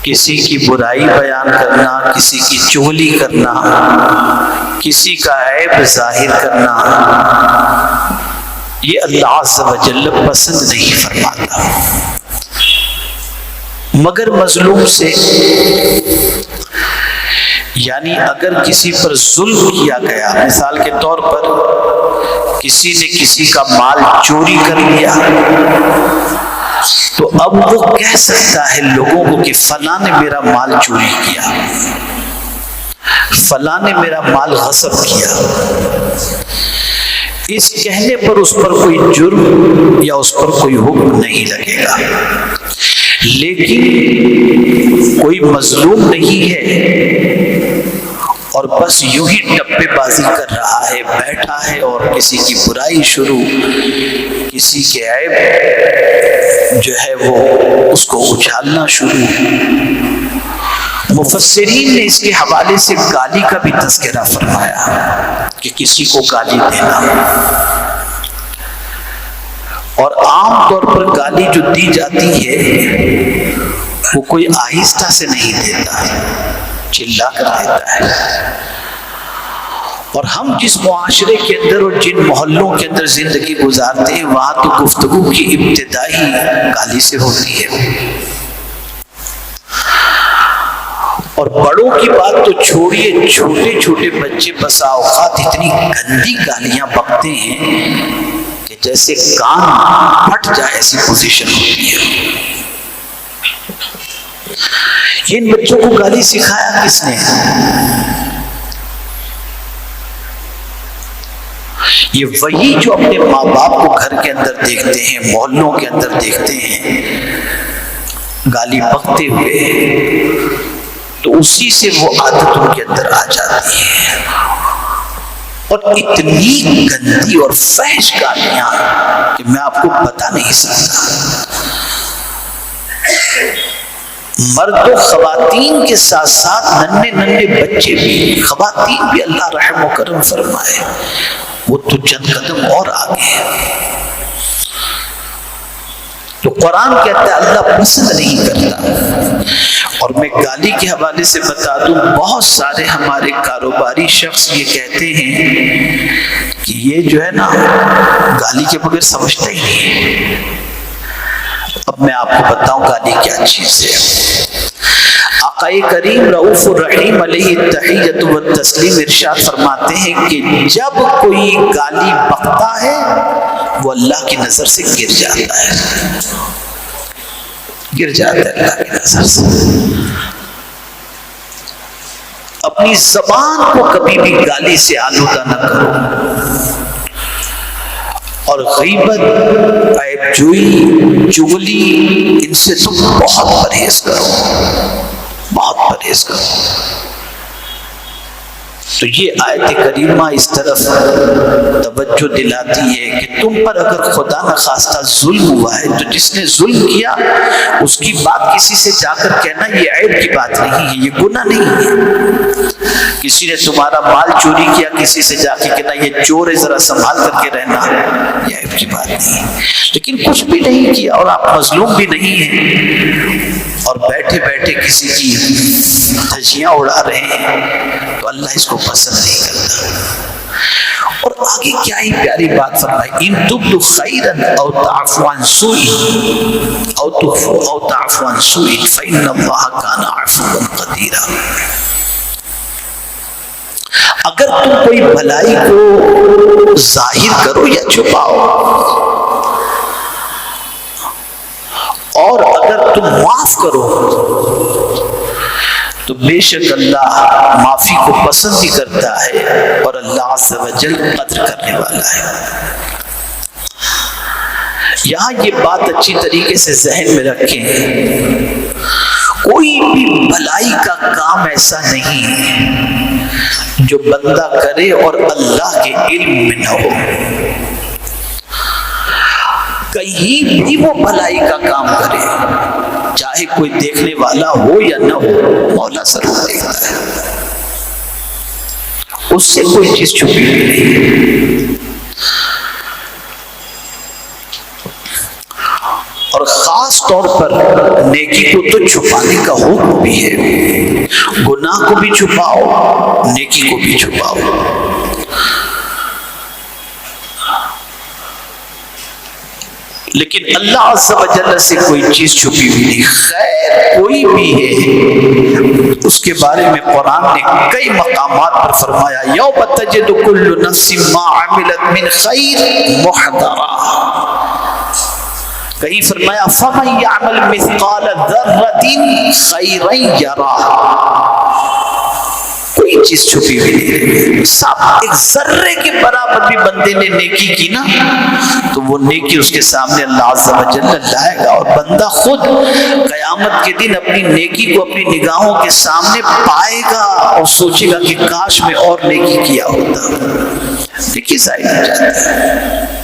کسی کی برائی بیان کرنا، کسی کی چغلی کرنا، کسی کا عیب ظاہر کرنا، یہ اللہ عز و جل پسند نہیں فرماتا۔ مگر مظلوم سے، یعنی اگر کسی پر ظلم کیا گیا، مثال کے طور پر کسی نے کسی کا مال چوری کر لیا، تو اب وہ کہہ سکتا ہے لوگوں کو کہ فلاں نے میرا مال چوری کیا، فلاں نے میرا مال غصب کیا۔ اس کہنے پر اس پر کوئی جرم یا اس پر کوئی حکم نہیں لگے گا۔ لیکن کوئی مظلوم نہیں ہے اور بس یوں ہی ٹپے بازی کر رہا ہے، بیٹھا ہے اور کسی کی برائی شروع، کسی کے عیب جو ہے وہ اس کو اچھالنا شروع۔ مفسرین نے اس کے حوالے سے گالی کا بھی تذکرہ فرمایا کہ کسی کو گالی دینا، اور عام طور پر گالی جو دی جاتی ہے وہ کوئی آہستہ سے نہیں دیتا، چلا کر دیتا ہے۔ اور ہم جس معاشرے کے اندر اور جن محلوں کے اندر زندگی گزارتے ہیں وہاں تو گفتگو کی ابتدا ہی گالی سے ہوتی ہے، اور بڑوں کی بات تو چھوڑیے، چھوٹے چھوٹے بچے بسا اوقات اتنی گندی گالیاں بکتے ہیں کہ جیسے کان پھٹ جائے ایسی پوزیشن ہوتی ہے۔ یہ ان بچوں کو گالی سکھایا کس نے؟ یہ وہی جو اپنے ماں باپ کو گھر کے اندر دیکھتے ہیں، محلوں کے اندر دیکھتے ہیں گالی بکتے ہوئے، تو اسی سے وہ عادت ان کے اندر آ جاتی ہے، اور اتنی گندی اور فحش گالیاں کہ میں آپ کو بتا نہیں سکتا۔ مرد و خواتین کے ساتھ ساتھ ننھے ننھے بچے بھی، خواتین بھی اللہ رحم و کرم فرمائے، وہ تو چند قدم اور آگے ہیں۔ تو قرآن کہتا ہے اللہ پسند نہیں کرتا۔ اور میں گالی کے حوالے سے بتا دوں، بہت سارے ہمارے کاروباری شخص یہ کہتے ہیں کہ یہ جو ہے نا گالی کے بغیر سمجھتا ہی نہیں۔ اب میں آپ کو بتاؤں گالی کیا چیز ہے۔ آقا کریم رؤوف الرحیم علیہ التحیۃ والتسلیم ارشاد فرماتے ہیں کہ جب کوئی گالی بکتا ہے وہ اللہ کی نظر سے گر جاتا ہے، گر جاتا ہے اللہ کی نظر سے۔ اپنی زبان کو کبھی بھی گالی سے آلودہ نہ کرو، اور غیبت، عیب جوئی، چغلی، ان سے تم بہت پرہیز کرو، بہت پرہیز کرو۔ تو یہ آیت کریمہ اس طرف توجہ دلاتی ہے کہ تم پر اگر خدا نخواستہ ظلم ہوا ہے تو جس نے ظلم کیا اس کی بات کسی سے جا کر کہنا یہ عیب کی بات نہیں ہے، یہ گناہ نہیں ہے۔ کسی نے تمہارا مال چوری کیا، کسی سے جا کے کہنا یہ چور ہے، ذرا سنبھال کر کے رہنا، یہ عیب کی بات نہیں ہے۔ لیکن کچھ بھی نہیں کیا اور آپ مظلوم بھی نہیں ہیں اور بیٹھے بیٹھے کسی کی دھجیاں اڑا رہے ہیں تو اللہ اس کو پسند نہیں کرتا۔ اور آگے کیا ہی پیاری بات فرمائی، ان تبدوا خیرا او تعفوا عن سوء او تعفوا عن سوء فإن اللہ کان عفوا قدیرا۔ اگر تم کوئی بھلائی کو ظاہر کرو یا چھپاؤ، اور اگر تم معاف کرو تو بے شک اللہ معافی کو پسند بھی کرتا ہے اور اللہ عز و جل قدر کرنے والا ہے۔ یہاں یہ بات اچھی طریقے سے ذہن میں رکھیں، کوئی بھی بھلائی کا کام ایسا نہیں جو بندہ کرے اور اللہ کے علم میں نہ ہو۔ کہیں بھی وہ بھلائی کا کام کرے، چاہے کوئی دیکھنے والا ہو یا نہ ہو، مولا ضرور دیکھتا ہے، اس سے کوئی چیز چھپی نہیں۔ اور خاص خاص طور پر نیکی کو تو چھپانے کا حکم بھی ہے، گناہ کو بھی چھپاؤ، نیکی کو بھی چھپاؤ۔ لیکن اللہ عز و جل سے کوئی چیز چھپی ہوئی نہیں، خیر کوئی بھی ہے اس کے بارے میں قرآن نے کئی مقامات پر فرمایا، یوم تجد کل نفس ما عملت من خیر محضرا، کہیں فرمایا فمن یعمل مثقال ذرۃ خیرا یرہ، کوئی چیز چھپی ہوئی نہیں، صاحب ایک ذرے کے برابر بھی بندے نے نیکی کی نا تو وہ نیکی اس کے سامنے اللہ عز و جل لائے گا، اور بندہ خود قیامت کے دن اپنی نیکی کو اپنی نگاہوں کے سامنے پائے گا اور سوچے گا کہ کاش میں اور نیکی کیا ہوتا، نیکی ضائع ہو جاتا ہے۔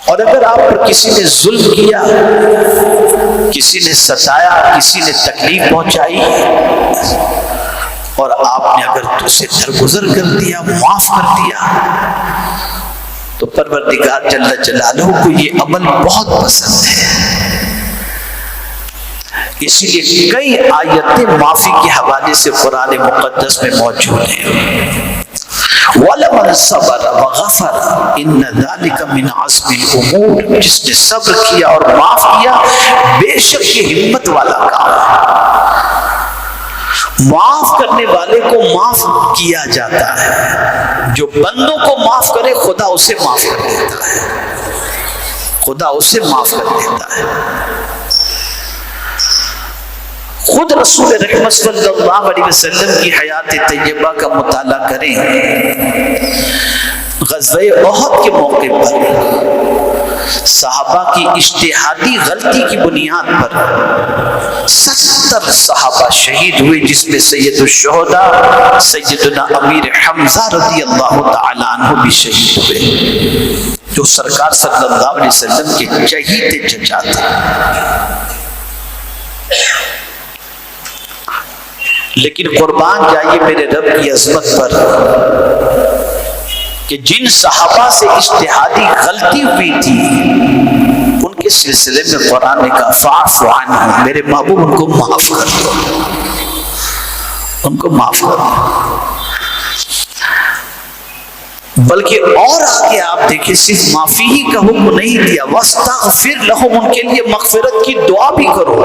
اور اگر آپ پر کسی نے ظلم کیا، کسی نے ستایا، کسی نے تکلیف پہنچائی اور آپ نے اگر اسے درگزر کر دیا، معاف کر دیا، تو پروردگار جل جلالہ کو یہ عمل بہت پسند ہے، اسی لیے کئی آیتیں معافی کے حوالے سے قرآن مقدس میں موجود ہیں۔ وَلَمَنْ صَبَرَ وَغَفَرَ إِنَّ ذَلِكَ مِنْ عَزْمِ الْأُمُورِ، جس نے صبر کیا اور معاف کیا بے شک یہ ہمت والا کام ہے۔ معاف کرنے والے کو معاف کیا جاتا ہے، جو بندوں کو معاف کرے خدا اسے معاف کر دیتا ہے، خدا اسے معاف کر دیتا ہے۔ خود رسول رحمت صلی اللہ علیہ وسلم کی حیات طیبہ کا مطالعہ کریں، غزوہ احد کے موقع پر صحابہ کی اجتہادی غلطی کی بنیاد پر 70 صحابہ شہید ہوئے، جس میں سید الشہداء سیدنا امیر حمزہ رضی اللہ تعالی عنہ بھی شہید ہوئے، جو سرکار صلی اللہ علیہ وسلم کے چہیتے چچا تھے۔ لیکن قربان جائیے میرے رب کی عظمت پر کہ جن صحابہ سے اجتہادی غلطی ہوئی تھی ان کے سلسلے میں قرآن نے کہا فاعف عنہم، میرے محبوب ان کو معاف کر دو، ان کو معاف کر دو۔ بلکہ اور آگے آپ دیکھیں صرف معافی ہی کا حکم نہیں دیا، واستغفر لہم، ان کے لیے مغفرت کی دعا بھی کرو،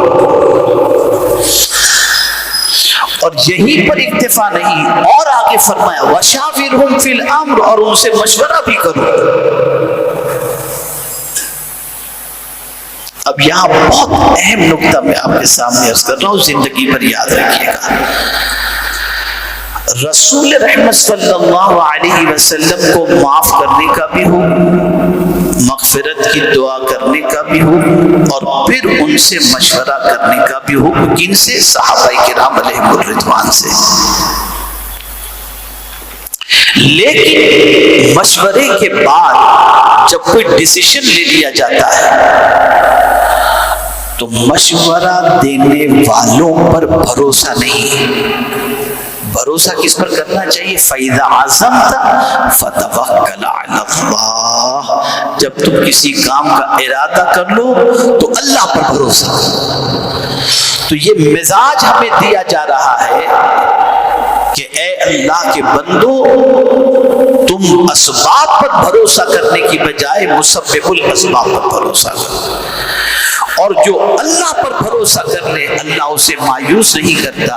اور یہیں پر اکتفا نہیں، اور آگے فرمایا وَشَاوِرْهُمْ فِي الْأَمْرِ، اور ان سے مشورہ بھی کرو۔ اب یہاں بہت اہم نکتہ میں آپ کے سامنے عرض کر رہا ہوں، زندگی پر یاد رکھیے گا۔ رسول رحمت صلی اللہ علیہ وسلم کو معاف کرنے کا بھی حکم، مغفرت کی دعا کرنے کا بھی حکم، اور پھر ان سے مشورہ کرنے کا بھی حکم، کن سے؟ صحابہ کرام علیہم الرضوان سے۔ لیکن مشورے کے بعد جب کوئی ڈیسیشن لے لیا جاتا ہے تو مشورہ دینے والوں پر بھروسہ نہیں، بھروسہ کس پر کرنا چاہیے؟ فَإِذَا عَزَمْتَ فَتَوَكَّلْ عَلَى اللَّهِ، جب تم کسی کام کا ارادہ کر لو تو اللہ پر بھروسہ کرو۔ تو یہ مزاج ہمیں دیا جا رہا ہے کہ اے اللہ کے بندو، تم اسباب پر بھروسہ کرنے کی بجائے مسبب الاسباب پر بھروسہ کرو، اور جو اللہ پر بھروسہ کر لے اللہ اسے مایوس نہیں کرتا،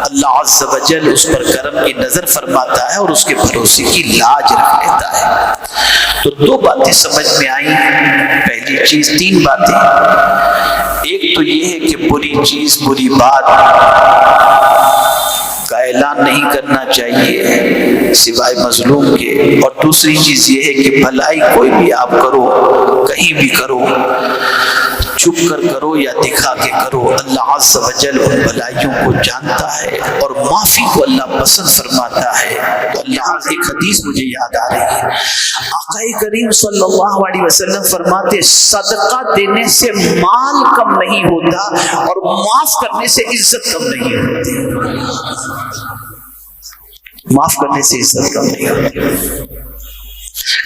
اللہ عز و جل اس پر کرم کی نظر فرماتا ہے اور اس کے بھروسے کی لاج رکھ لیتا ہے۔ تو دو باتیں سمجھ میں آئیں، پہلی چیز، تین باتیں۔ ایک تو یہ ہے کہ بری چیز، بری بات کا اعلان نہیں کرنا چاہیے سوائے مظلوم کے، اور دوسری چیز یہ ہے کہ بھلائی کوئی بھی آپ کرو، کہیں بھی کرو، چھپ کر کرو یا دکھا کے کرو، اللہ عز و جل ان بھلائیوں کو جانتا ہے اور معافی کو اللہ پسند فرماتا ہے۔ تو اللہ، ایک حدیث مجھے یاد آ رہی ہے، آقا کریم صلی اللہ علیہ وسلم فرماتے صدقہ دینے سے مال کم نہیں ہوتا اور معاف کرنے سے عزت کم نہیں ہوتی، معاف کرنے سے عزت کم نہیں ہوتی۔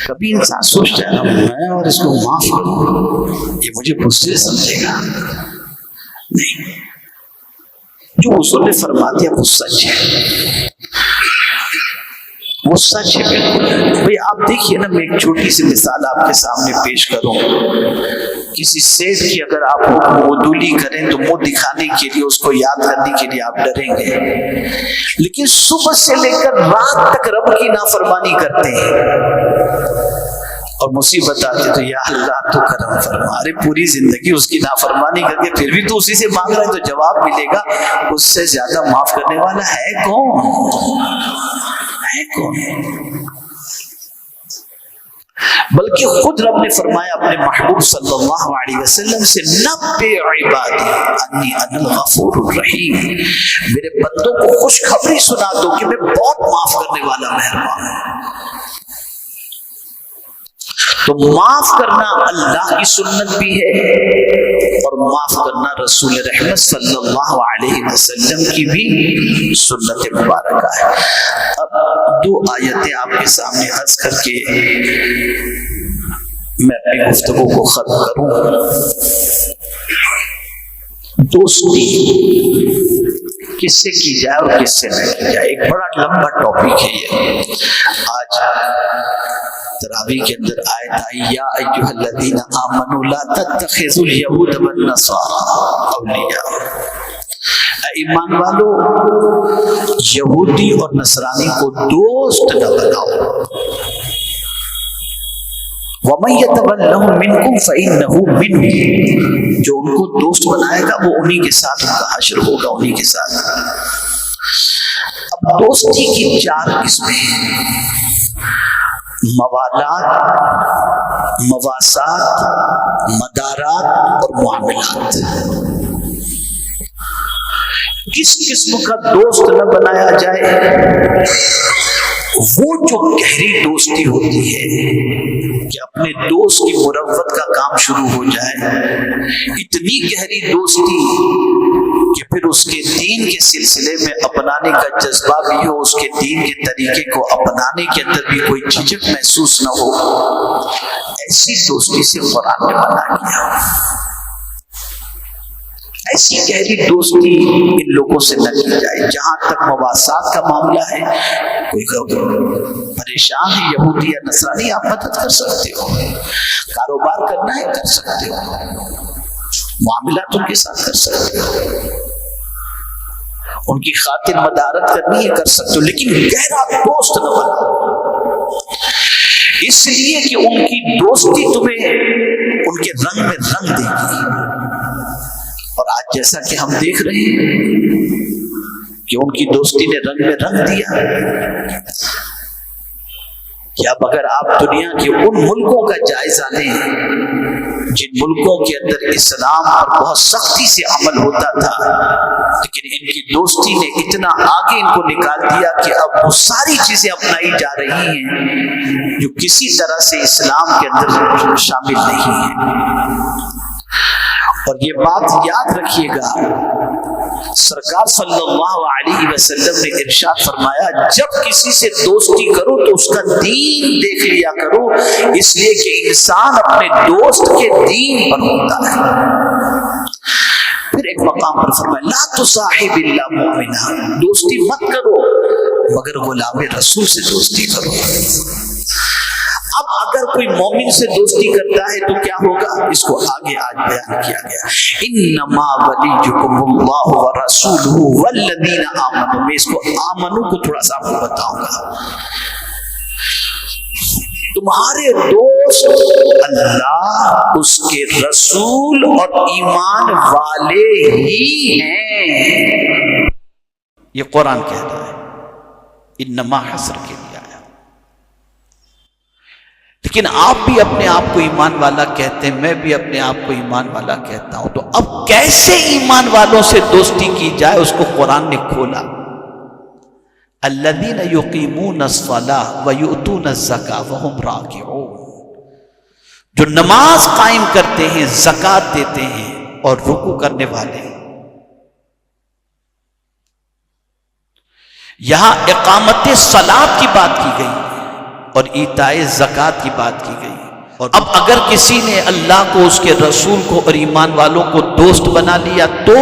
کبھی انسان سوچتا ہے میں اور اس کو معاف کروں یہ مجھے بزدل سمجھے گا، نہیں، جو حضور نے فرما دیا وہ سچ ہے، وہ سچ ہے بالکل۔ بھئی آپ دیکھیے نا، میں ایک چھوٹی سی مثال آپ کے سامنے پیش کروں۔ کسی سیٹ کی اگر آپ عدولی کریں تو منہ دکھانے کے لیے، اس کو یاد کرنے کے لیے آپ ڈریں گے، لیکن صبح سے لے کر رات تک رب کی نافرمانی کرتے ہیں اور مصیبت آتی تو یا اللہ تو کرم فرما۔ ارے پوری زندگی اس کی نافرمانی کر کے پھر بھی تو اسی سے مانگ رہا ہے، تو جواب ملے گا اس سے زیادہ معاف کرنے والا ہے کون؟ ہے کون؟ بلکہ خود رب نے فرمایا اپنے محبوب صلی اللہ علیہ وسلم سے، نبئ عبادی انی انا الغفور الرحیم، میرے بندوں کو خوشخبری سنا دو کہ میں بہت معاف کرنے والا مہربان ہوں۔ تو معاف کرنا اللہ کی سنت بھی ہے اور معاف کرنا رسول رحمت صلی اللہ علیہ وسلم کی بھی سنت مبارکہ ہے۔ اب دو آیتیں آپ کے سامنے عرض کر کے میں اپنی گفتگو کو ختم کروں۔ دوستی کس سے کی جائے اور کس سے نہ کی جائے، ایک بڑا لمبا ٹاپک ہے یہ۔ آج تراویح کے اندر آیت آئی، یا ایھا الذین آمنوا لا تتخذوا اليہود والنصارى اولیاء، اے ایمان والو یہودی اور نصرانی کو دوست نہ بناؤ۔ وَمَن يَتَوَلَّهُم مِّنكُمْ فَإِنَّهُ مِنْهُمْ، جو ان کو دوست بنائے گا وہ انہی کے ساتھ ان کا حشر ہوگا، انہی کے ساتھ۔ اب دوستی کی چار قسمیں ہیں، موالات، مواسات، مدارات اور معاملات۔ کس قسم کا دوست نہ بنایا جائے؟ وہ جو گہری دوستی ہوتی ہے کہ اپنے دوست کی مروت کا کام شروع ہو جائے، اتنی گہری دوستی کہ پھر اس کے دین کے سلسلے میں اپنانے کا جذبہ بھی ہو، اس کے دین کے طریقے کو اپنانے کے اندر بھی کوئی جھجک محسوس نہ ہو، ایسی دوستی سے قرآن نے منع کیا۔ ایسی گہری دوستی ان لوگوں سے نہ کی جائے۔ جہاں تک مواسات کا معاملہ ہے، کوئی پریشان ہے یہودی یا نصرانی، آپ مدد کر سکتے ہو، کاروبار کرنا ہے کر سکتے ہو، معاملات ان کے ساتھ کر سکتے ہو، ان کی خاطر مدارت کرنی ہے کر سکتے ہو، لیکن گہرا دوست نہ بنو، اس لیے کہ ان کی دوستی تمہیں ان کے رنگ میں رنگ دے گی۔ اور آج جیسا کہ ہم دیکھ رہے ہیں کہ ان کی دوستی نے رنگ میں رنگ دیا، کہ اب اگر آپ دنیا کے ان ملکوں کا جائزہ لیں جن ملکوں کے اندر اسلام پر بہت سختی سے عمل ہوتا تھا، لیکن ان کی دوستی نے اتنا آگے ان کو نکال دیا کہ اب وہ ساری چیزیں اپنائی جا رہی ہیں جو کسی طرح سے اسلام کے اندر شامل نہیں ہیں۔ اور یہ بات یاد رکھیے گا، سرکار صلی اللہ علیہ وسلم نے ارشاد فرمایا، جب کسی سے دوستی کرو تو اس کا دین دیکھ لیا کرو، اس لیے کہ انسان اپنے دوست کے دین پر ہوتا ہے۔ پھر ایک مقام پر فرمایا، لا تصاحب الا مؤمنا، دوستی مت کرو مگر غلام رسول سے دوستی کرو۔ اب اگر کوئی مومن سے دوستی کرتا ہے تو کیا ہوگا، اس کو آگے آج بیان کیا گیا، انما ولیکم اللہ ورسولہ والذین آمنوا۔ میں اس کو آمنو کو تھوڑا سا آپ کو بتاؤں گا، تمہارے دوست اللہ، اس کے رسول اور ایمان والے ہی ہیں، یہ قرآن کہہ رہا ہے، انما حصر کے لیے آیا۔ لیکن آپ بھی اپنے آپ کو ایمان والا کہتے ہیں، میں بھی اپنے آپ کو ایمان والا کہتا ہوں، تو اب کیسے ایمان والوں سے دوستی کی جائے، اس کو قرآن نے کھولا۔ الذین یقیمون الصلاۃ ویؤتون الزکاۃ وہم راکعون، جو نماز قائم کرتے ہیں، زکوٰۃ دیتے ہیں اور رکوع کرنے والے ہیں۔ یہاں اقامت صلاۃ کی بات کی گئی، اور ایتائے زکوٰۃ کی بات کی گئی. اور اب اگر کسی نے اللہ کو، اس کے رسول کو اور ایمان والوں کو دوست بنا لیا تو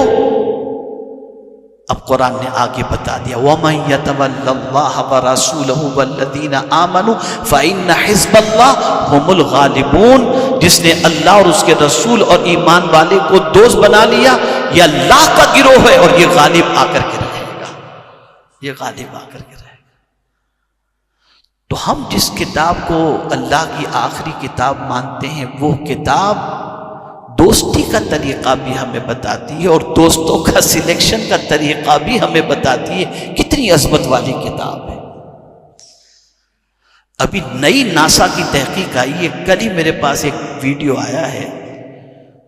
اب قرآن نے آگے بتا دیا وَمَن يَتَوَلَّ اللَّهَ وَرَسُولَهُ وَالَّذِينَ آمَنُوا فَإِنَّ حِزْبَ اللَّهِ هُمُ الْغَالِبُونَ. جس نے اللہ اور اس کے رسول اور ایمان والے کو دوست بنا لیا یہ اللہ کا گروہ ہے اور یہ غالب آ کر کے رہے گا، یہ غالب آ کر کے رہے گا. تو ہم جس کتاب کو اللہ کی آخری کتاب مانتے ہیں وہ کتاب دوستی کا طریقہ بھی ہمیں بتاتی ہے اور دوستوں کا سلیکشن کا طریقہ بھی ہمیں بتاتی ہے. کتنی عظمت والی کتاب ہے. ابھی نئی ناسا کی تحقیق آئی ہے، کل ہی میرے پاس ایک ویڈیو آیا ہے،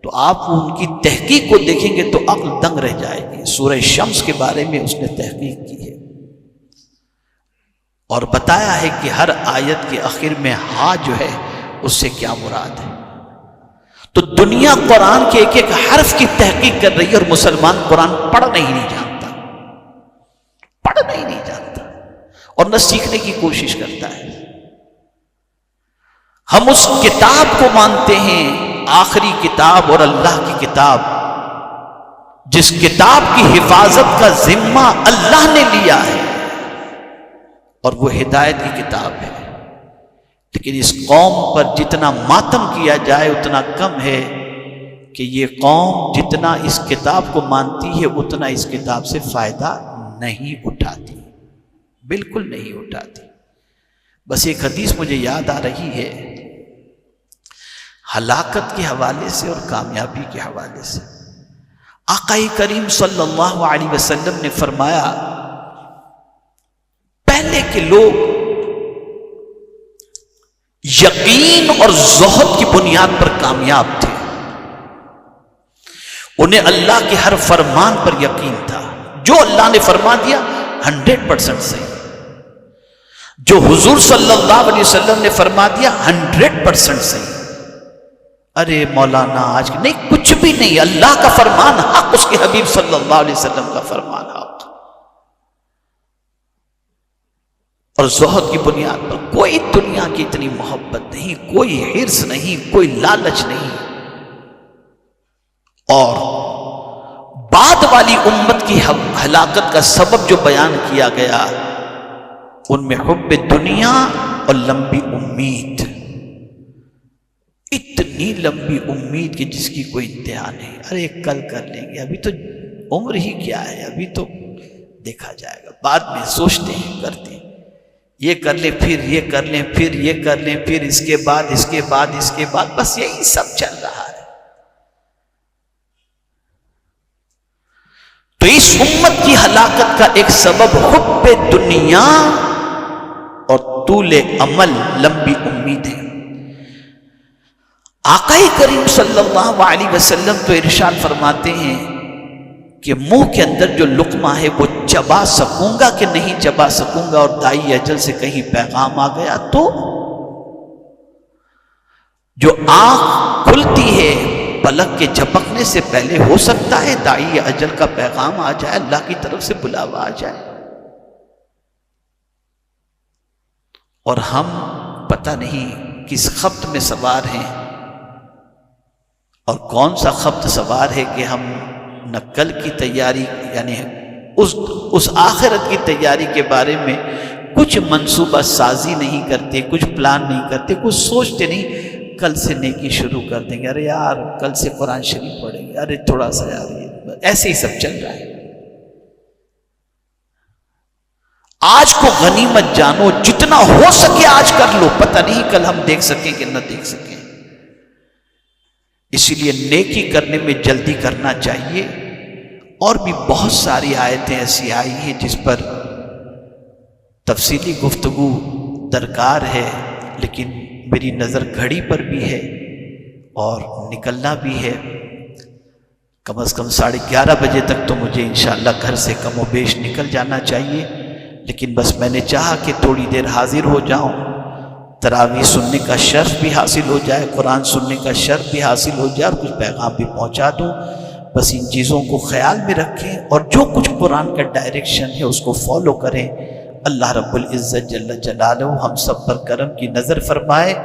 تو آپ ان کی تحقیق کو دیکھیں گے تو عقل دنگ رہ جائے گی. سورہ شمس کے بارے میں اس نے تحقیق کی ہے اور بتایا ہے کہ ہر آیت کے آخر میں ہا جو ہے اس سے کیا مراد ہے. تو دنیا قرآن کے ایک ایک حرف کی تحقیق کر رہی ہے اور مسلمان قرآن پڑھنا ہی نہیں جانتا، پڑھنا ہی نہیں جانتا اور نہ سیکھنے کی کوشش کرتا ہے. ہم اس کتاب کو مانتے ہیں، آخری کتاب اور اللہ کی کتاب، جس کتاب کی حفاظت کا ذمہ اللہ نے لیا ہے اور وہ ہدایت کی کتاب ہے. لیکن اس قوم پر جتنا ماتم کیا جائے اتنا کم ہے کہ یہ قوم جتنا اس کتاب کو مانتی ہے اتنا اس کتاب سے فائدہ نہیں اٹھاتی، بالکل نہیں اٹھاتی. بس ایک حدیث مجھے یاد آ رہی ہے ہلاکت کے حوالے سے اور کامیابی کے حوالے سے. آقا کریم صلی اللہ علیہ وسلم نے فرمایا پہلے کے لوگ یقین اور زہد کی بنیاد پر کامیاب تھے. انہیں اللہ کے ہر فرمان پر یقین تھا. جو اللہ نے فرما دیا 100% صحیح، جو حضور صلی اللہ علیہ وسلم نے فرما دیا 100% صحیح. ارے مولانا آج نہیں، کچھ بھی نہیں، اللہ کا فرمان حق، اس کے حبیب صلی اللہ علیہ وسلم کا فرمان حق. اور زہد کی بنیاد پر کوئی دنیا کی اتنی محبت نہیں، کوئی حرص نہیں، کوئی لالچ نہیں. اور بعد والی امت کی ہلاکت کا سبب جو بیان کیا گیا ان میں حب دنیا اور لمبی امید. اتنی لمبی امید کہ جس کی کوئی انتہا نہیں. ارے کل کر لیں گے، ابھی تو عمر ہی کیا ہے، ابھی تو دیکھا جائے گا، بعد میں سوچتے ہیں، کرتے ہیں، یہ کر لیں، پھر یہ کر لیں، پھر یہ کر لیں، پھر اس کے بعد اس کے بعد اس کے بعد، بس یہی سب چل رہا ہے. تو اس امت کی ہلاکت کا ایک سبب حب دنیا اور طول عمل، لمبی امیدیں. آقا کریم صلی اللہ علیہ وسلم تو ارشاد فرماتے ہیں کہ منہ کے اندر جو لقمہ ہے وہ چبا سکوں گا کہ نہیں چبا سکوں گا، اور دائی اجل سے کہیں پیغام آ گیا تو جو آنکھ کھلتی ہے پلک کے جھپکنے سے پہلے ہو سکتا ہے دائی اجل کا پیغام آ جائے، اللہ کی طرف سے بلاوا آ جائے. اور ہم پتہ نہیں کس خبط میں سوار ہیں اور کون سا خبط سوار ہے کہ ہم نہ کل کی تیاری، یعنی اس آخرت کی تیاری کے بارے میں کچھ منصوبہ سازی نہیں کرتے، کچھ پلان نہیں کرتے، کچھ سوچتے نہیں. کل سے نیکی شروع کر دیں گے، ارے یار کل سے قرآن شریف پڑھیں گے، ارے تھوڑا سا یار، یہ ایسے ہی سب چل رہا ہے. آج کو غنیمت جانو، جتنا ہو سکے آج کر لو، پتہ نہیں کل ہم دیکھ سکیں کہ نہ دیکھ سکیں. اسی لیے نیکی کرنے میں جلدی کرنا چاہیے. اور بھی بہت ساری آیتیں ایسی آئی ہیں جس پر تفصیلی گفتگو درکار ہے، لیکن میری نظر گھڑی پر بھی ہے اور نکلنا بھی ہے. کم از کم 11:30 بجے تک تو مجھے انشاءاللہ گھر سے کم و بیش نکل جانا چاہیے. لیکن بس میں نے چاہا کہ تھوڑی دیر حاضر ہو جاؤں، تراویح سننے کا شرف بھی حاصل ہو جائے، قرآن سننے کا شرف بھی حاصل ہو جائے اور کچھ پیغام بھی پہنچا دوں. بس ان چیزوں کو خیال میں رکھیں اور جو کچھ قرآن کا ڈائریکشن ہے اس کو فالو کریں. اللہ رب العزت جل جلالہ ہم سب پر کرم کی نظر فرمائے۔